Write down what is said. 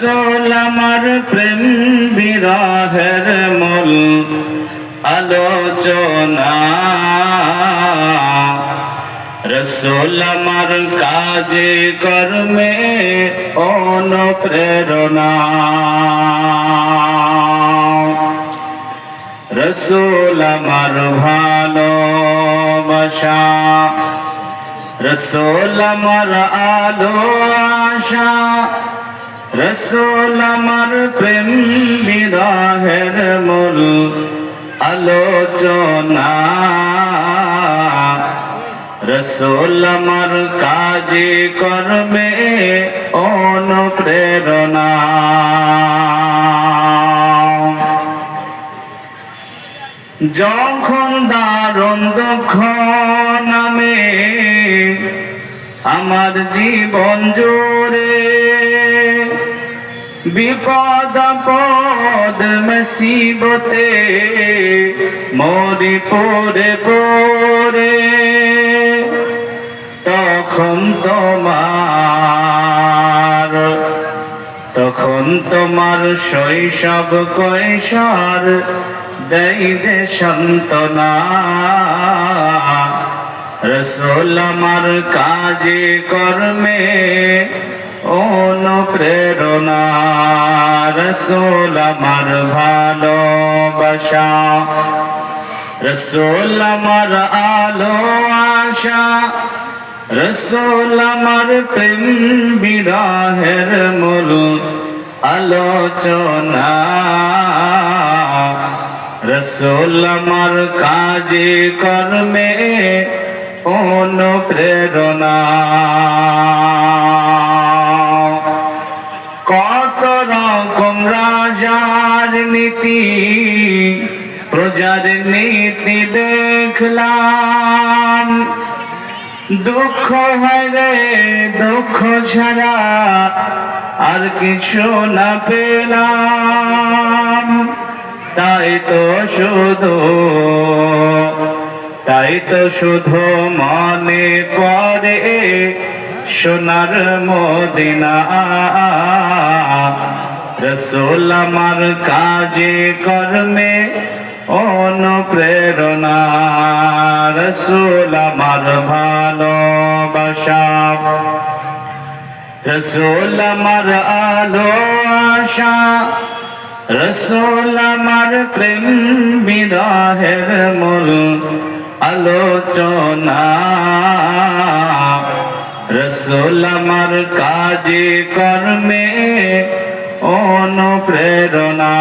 রসূল আমার প্রেম বিরহের মূল আলোচনা, রসূল আমার কাজে কর্মে অনুপ্রেরণা। রসূল আমার ভালোবাসা, রসূল আমার আলো আশা, রসূল আমার প্রেম বিরহের মূল আলোচনা, রসূল আমার কাজে কর্মে অনুপ্রেরণা। যখন দারুণ দুঃখ নামে আমার জীবন জুড়ে, বিপদ আপদ মুসিবতে মরি পড়ে পড়ে, তখন তোমার শৈশব কৈশোর দেয় যে সান্ত্বনা। রসূল আমার কাজে কর্মে অনুপ্রেরণা, রসূল আমার ভালোবাসা, রসূল আমার আলো আশা, রসূল আমার প্রেম বিরহের মূল আলোচনা, রসূল আমার কাজে কর্মে অনুপ্রেরণা। কত রকম রাজার নীতি প্রজার নীতি দেখলাম, দুঃখ হয় রে দুঃখ ছাড়া আর কিছু না পেলাম। তাই তো শুধু মনে পড়ে সোনার মদিনা। রসূল আমার কাজে কর্মে অনুপ্রেরণা, রসূল আমার ভালোবাসা, রসূল আমার আলো আশা, রসূল আমার প্রেম বিরহের মূল আলোচনা, রসূল আমার কাজে কর্মে অনুপ্রেরণা।